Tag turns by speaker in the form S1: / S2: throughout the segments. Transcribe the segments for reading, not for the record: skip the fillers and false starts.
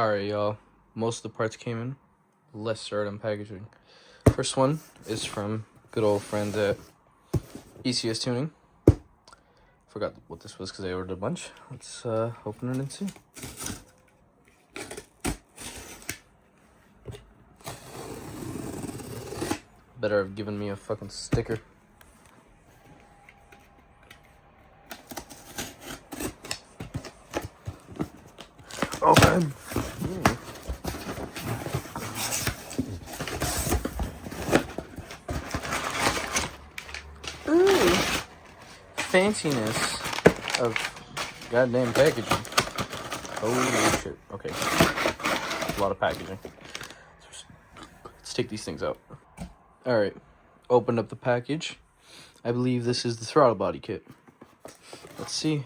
S1: Alright, y'all. Most of the parts came in. Let's start unpackaging. First one is from good old friends at ECS Tuning. Forgot what this was because I ordered a bunch. Let's open it and see. Better have given me a fucking sticker. Open. Ooh. Fanciness of goddamn packaging. Holy shit. Okay. A lot of packaging. Let's take these things out. Alright. Opened up the package. I believe this is the throttle body kit. Let's see.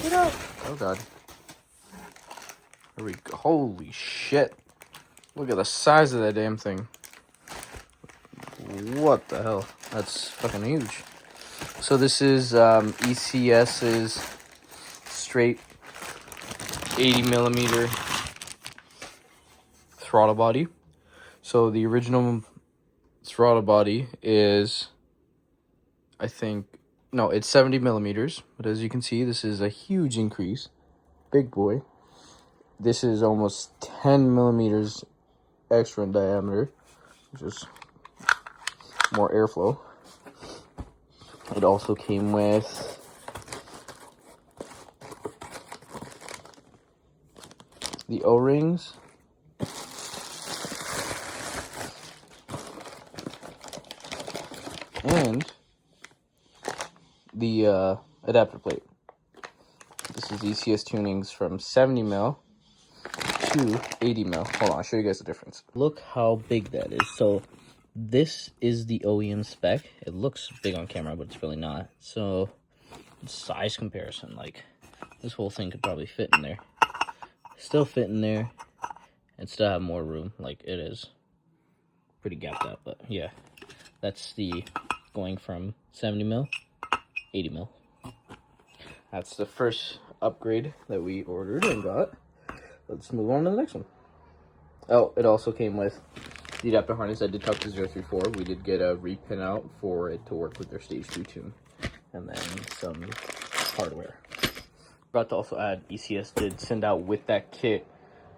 S1: Get out. Oh god. There we go. Holy shit. Look at the size of that damn thing. What the hell? That's fucking huge. So this is ECS's straight 80mm throttle body. So the original throttle body is, I think, no, it's 70mm. But as you can see, this is a huge increase. Big boy. This is almost 10mm extra in diameter, which is more airflow. It also came with the O-rings, and the adapter plate. This is ECS Tunings from 70mm to 80mm. Hold on, I'll show you guys the difference. Look how big that is. So this is the OEM spec. It looks big on camera, but it's really not. So size comparison, like this whole thing could probably fit in there. Still fit in there and still have more room. Like, it is pretty gapped out, but yeah, that's the going from 70mm 80mm. That's the first upgrade that we ordered and got. Let's move on to the next one. Oh, it also came with the adapter harness that did talk to 034. We did get a repin out for it to work with their stage 2 tune, and then some hardware. About to also add, ECS did send out with that kit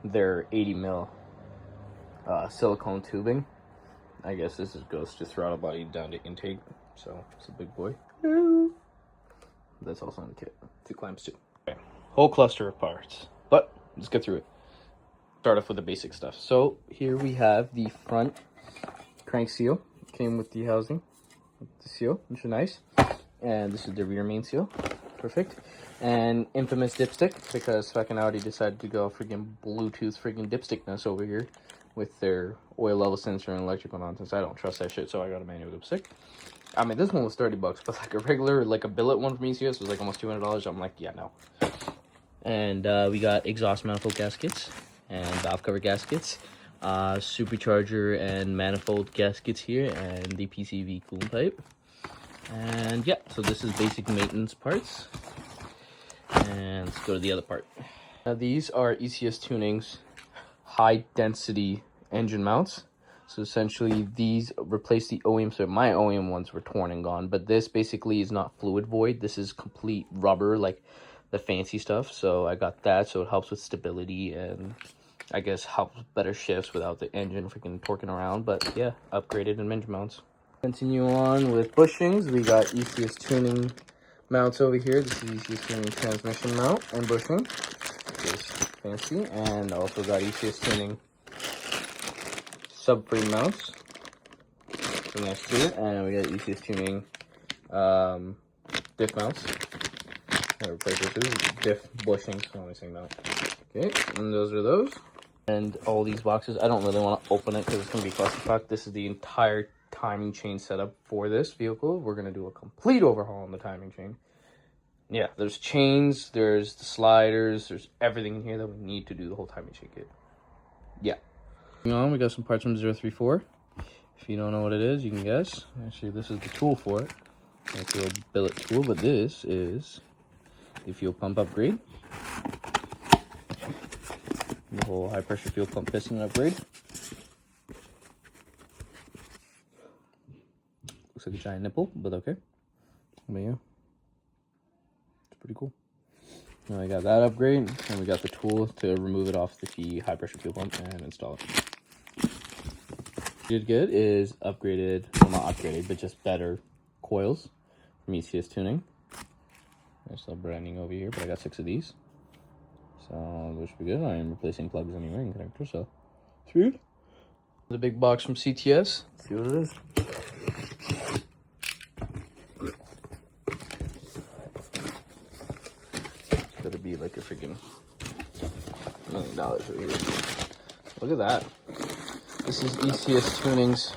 S1: their 80mm silicone tubing. I guess this goes to throttle body down to intake, so it's a big boy. That's also in the kit. 2 clamps too. Okay. Whole cluster of parts, but let's get through it. Start off with the basic stuff. So here we have the front crank seal. Came with the housing, the seal, which is nice. And this is the rear main seal. Perfect. And infamous dipstick, because fucking Audi decided to go freaking Bluetooth freaking dipstickness over here with their oil level sensor and electrical nonsense. I don't trust that shit, so I got a manual dipstick. I mean, this one was $30, but like a regular, like a billet one from ECS was like almost $200. I'm like, yeah, no. And we got exhaust manifold gaskets and valve cover gaskets, supercharger and manifold gaskets here, and the PCV coolant pipe. And yeah, so this is basic maintenance parts. And let's go to the other part. Now these are ECS Tuning's high density engine mounts. So essentially these replace the OEM. So my OEM ones were torn and gone, but this basically is not fluid void. This is complete rubber, like the fancy stuff. So I got that, so it helps with stability and I guess helps better shifts without the engine freaking torquing around. But yeah, upgraded in engine mounts. Continue on with bushings. We got ECS Tuning mounts over here. This is ECS Tuning transmission mount and bushing. Just fancy. And also got ECS Tuning subframe mounts so next to it. And we got ECS Tuning diff mounts. I replace this is diff bushings. I'm only saying that. Okay, and those are those. And all these boxes, I don't really want to open it because it's going to be clusterfuck. This is the entire timing chain setup for this vehicle. We're going to do a complete overhaul on the timing chain. Yeah, there's chains, there's the sliders, there's everything in here that we need to do the whole timing chain kit. Yeah. Moving on, we got some parts from 034. If you don't know what it is, you can guess. Actually, this is the tool for it. It's a billet tool, but this is the fuel pump upgrade. The whole high pressure fuel pump piston upgrade. Looks like a giant nipple, but okay. But yeah, it's pretty cool. Now I got that upgrade, and we got the tool to remove it off the high pressure fuel pump and install it. Did good is upgraded, well not upgraded, but just better coils from ECS Tuning. There's still branding over here, but I got 6 of these. So those should be good. I am replacing plugs anyway and connectors, so sweet. The big box from CTS. Let's see what it is. It's gotta be like a freaking $1 million over here. Look at that. This is ECS Tuning's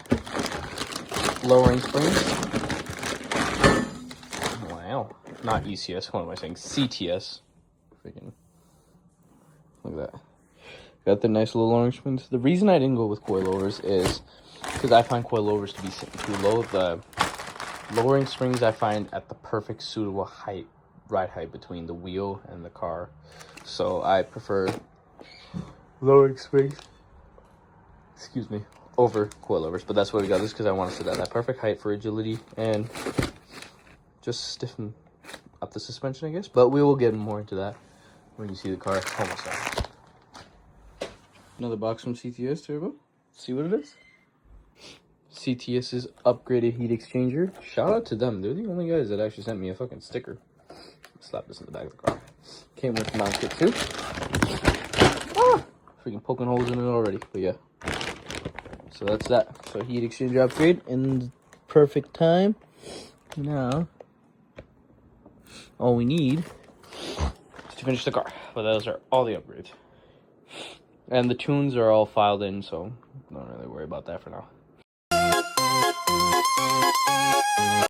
S1: lowering springs. Wow. Not ECS, what am I saying? CTS. Freaking. Look at that. Got the nice little lowering springs. The reason I didn't go with coilovers is because I find coilovers to be too low. The lowering springs I find at the perfect suitable height, ride height between the wheel and the car. So I prefer lowering springs, excuse me, over coilovers. But that's why we got this, because I want to sit at that perfect height for agility and just stiffen up the suspension, I guess. But we will get more into that when you see the car almost out. Another box from CTS Turbo. See what it is? CTS's upgraded heat exchanger. Shout out to them. They're the only guys that actually sent me a fucking sticker. Slap this in the back of the car. Came with the mount kit too. Ah! Freaking poking holes in it already. But yeah. So that's that. So heat exchanger upgrade in perfect time. Now, all we need is to finish the car. But those are all the upgrades. And the tunes are all filed in, so don't really worry about that for now.